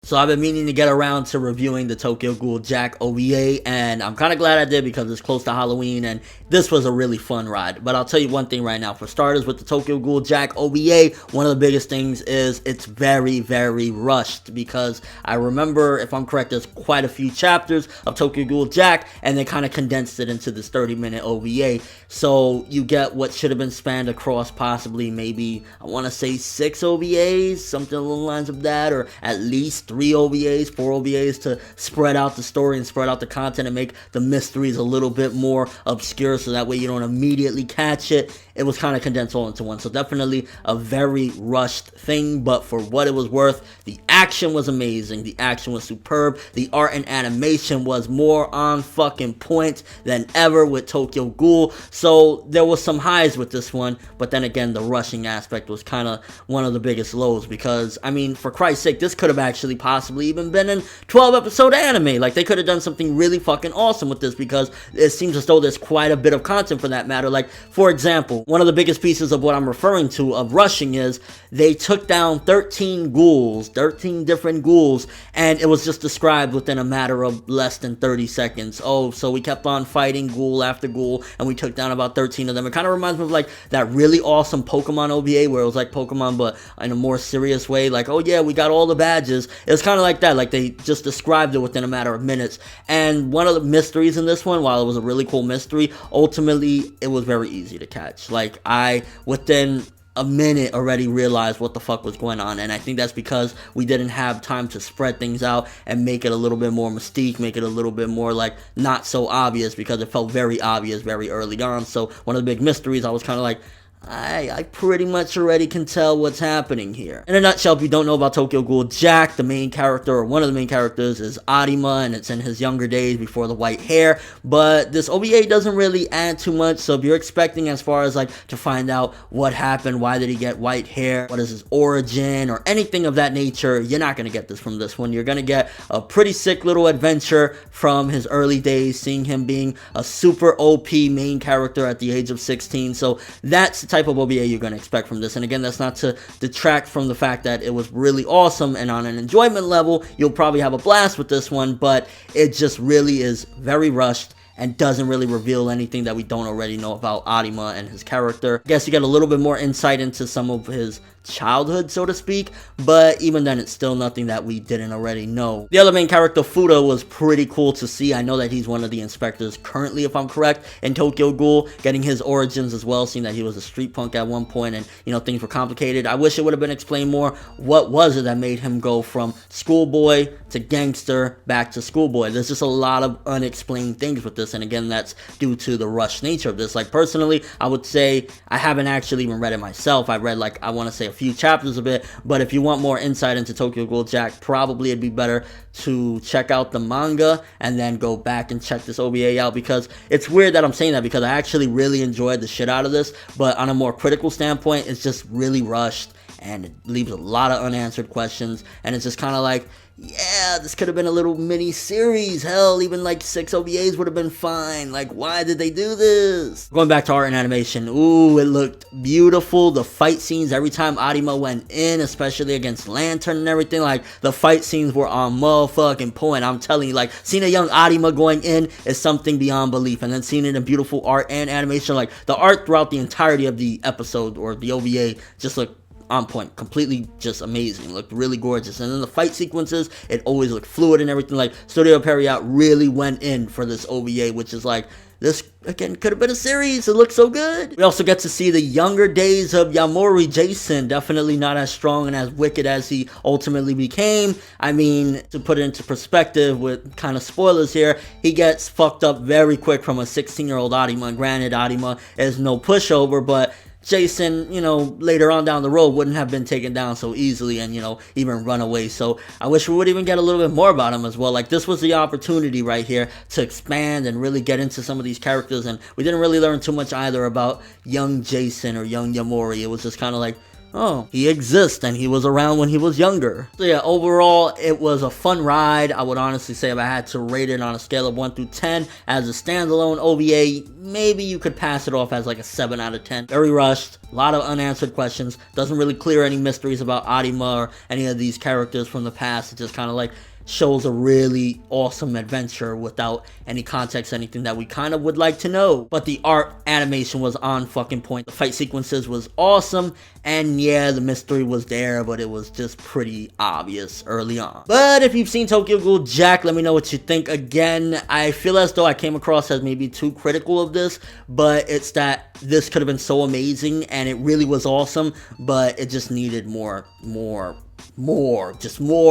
So I've been meaning to get around to reviewing the Tokyo Ghoul Jack OVA, and I'm kind of glad I did because it's close to Halloween and this was a really fun ride. But I'll tell you one thing right now. For starters, with the Tokyo Ghoul Jack OVA, one of the biggest things is it's very, very rushed, because I remember, if I'm correct, there's quite a few chapters of Tokyo Ghoul Jack, and they kind of condensed it into this 30-minute OVA. So you get what should have been spanned across possibly maybe, I want to say 6 OVAs, something along the lines of that, or at least 3 OVAs, 4 OVAs, to spread out the story and spread out the content and make the mysteries a little bit more obscure, so that way you don't immediately catch it. It was kind of condensed all into one. So definitely a very rushed thing, but for what it was worth, the action was amazing. The action was superb. The art and animation was more on fucking point than ever with Tokyo Ghoul. So there was some highs with this one, but then again, the rushing aspect was kind of one of the biggest lows, because, I mean, for Christ's sake, this could have actually possibly even been an 12-episode anime. Like, they could have done something really fucking awesome with this, because it seems as though there's quite a bit of content for that matter. Like, for example, one of the biggest pieces of what I'm referring to of rushing is they took down 13 ghouls, 13 different ghouls, and it was just described within a matter of less than 30 seconds. Oh, so we kept on fighting ghoul after ghoul, and we took down about 13 of them. It kind of reminds me of like that really awesome Pokemon OVA, where it was like Pokemon but in a more serious way. Like, oh yeah, we got all the badges. It was kind of like that. Like, they just described it within a matter of minutes. And one of the mysteries in this one, while it was a really cool mystery, ultimately it was very easy to catch. Like, I, within a minute, already realized what the fuck was going on, and I think that's because we didn't have time to spread things out and make it a little bit more mystique, make it a little bit more like not so obvious, because it felt very obvious very early on. So one of the big mysteries, I was kind of like, I pretty much already can tell what's happening here. In a nutshell, if you don't know about Tokyo Ghoul Jack, the main character, or one of the main characters, is Arima, and it's in his younger days before the white hair. But this OVA doesn't really add too much, so if you're expecting as far as like to find out what happened, why did he get white hair, what is his origin, or anything of that nature, you're not going to get this from this one. You're going to get a pretty sick little adventure from his early days, seeing him being a super OP main character at the age of 16. So that's the type of OVA you're going to expect from this. And again, that's not to detract from the fact that it was really awesome, and on an enjoyment level, you'll probably have a blast with this one, but it just really is very rushed and doesn't really reveal anything that we don't already know about Arima and his character. I guess you get a little bit more insight into some of his childhood, so to speak, but even then, it's still nothing that we didn't already know. The other main character, Fuda, was pretty cool to see. I know that he's one of the inspectors currently, if I'm correct, in Tokyo Ghoul, getting his origins as well, seeing that he was a street punk at one point, and, you know, things were complicated. I wish it would have been explained more. What was it that made him go from schoolboy to gangster back to schoolboy? There's just a lot of unexplained things with this, and again, that's due to the rush nature of this. Like, personally, I would say I haven't actually even read it myself. I read, like, I want to say a few chapters of it, but if you want more insight into Tokyo Ghoul Jack, probably it'd be better to check out the manga and then go back and check this OVA out, because it's weird that I'm saying that, because I actually really enjoyed the shit out of this, but on a more critical standpoint, it's just really rushed, and it leaves a lot of unanswered questions, and it's just kind of like, yeah, this could have been a little mini series. Hell, even like 6 OVAs would have been fine. Like, why did they do this? Going back to art and animation, ooh, it looked beautiful. The fight scenes, every time Arima went in, especially against Lantern and everything, like, the fight scenes were on motherfucking point. I'm telling you, like, seeing a young Arima going in is something beyond belief, and then seeing it in beautiful art and animation, like, the art throughout the entirety of the episode or the OVA just looked on point, completely just amazing, looked really gorgeous. And then the fight sequences, it always looked fluid and everything. Like, Studio Period really went in for this OVA, which is like, this, again, could have been a series. It looks so good. We also get to see the younger days of Yamori Jason. Definitely not as strong and as wicked as he ultimately became. I mean, to put it into perspective with kind of spoilers here, he gets fucked up very quick from a 16-year-old Arima. Granted, Arima is no pushover, but Jason, you know, later on down the road wouldn't have been taken down so easily and, you know, even run away. So I wish we would even get a little bit more about him as well. Like, this was the opportunity right here to expand and really get into some of these characters, and we didn't really learn too much either about young Jason or young Yamori. It was just kind of like, oh, he exists and he was around when he was younger. So yeah, overall, it was a fun ride. I would honestly say if I had to rate it on a scale of 1 through 10 as a standalone OVA, maybe you could pass it off as like a 7 out of 10. Very rushed, a lot of unanswered questions, doesn't really clear any mysteries about Arima or any of these characters from the past. It just kind of like shows a really awesome adventure without any context, anything that we kind of would like to know. But the art animation was on fucking point. The fight sequences was awesome, and yeah, the mystery was there, but it was just pretty obvious early on. But if you've seen Tokyo Ghoul Jack, let me know what you think. Again, I feel as though I came across as maybe too critical of this, but it's that this could have been so amazing, and it really was awesome, but it just needed more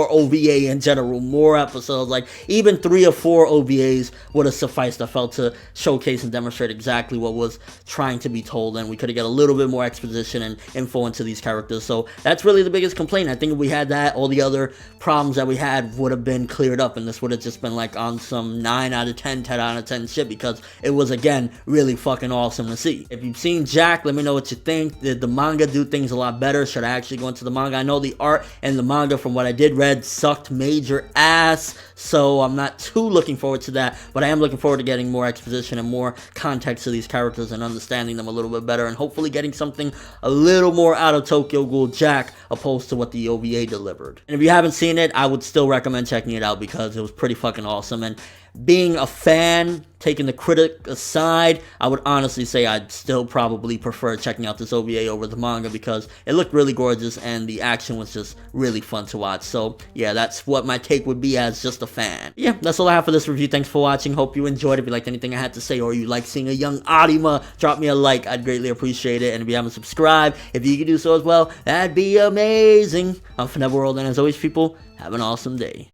OVA in general, more episodes. Like even 3 or 4 OVAs would have sufficed, I felt, to showcase and demonstrate exactly what was trying to be told, and we could have got a little bit more exposition and info into these characters. So that's really the biggest complaint. I think if we had that, all the other problems that we had would have been cleared up, and this would have just been like on some 9 out of 10, 10 out of 10 shit, because it was, again, really fucking awesome to see. If you've seen Jack, let me know what you think. Did the manga do things a lot better? Should I actually go into the manga? I know the art and the manga, from what I did read, sucked major ass, so I'm not too looking forward to that, but I am looking forward to getting more exposition and more context to these characters and understanding them a little bit better, and hopefully getting something a little more out of Tokyo Ghoul Jack opposed to what the OVA delivered. And if you haven't seen it, I would still recommend checking it out because it was pretty fucking awesome. And being a fan, taking the critic aside, I would honestly say I'd still probably prefer checking out this OVA over the manga because it looked really gorgeous and the action was just really fun to watch. So yeah, that's what my take would be as just a fan. Yeah, that's all I have for this review. Thanks for watching. Hope you enjoyed. If you liked anything I had to say, or you like seeing a young Arima, drop me a like. I'd greatly appreciate it. And if you haven't subscribed, if you could do so as well, that'd be amazing. I'm ForneverWorld, and as always, people, have an awesome day.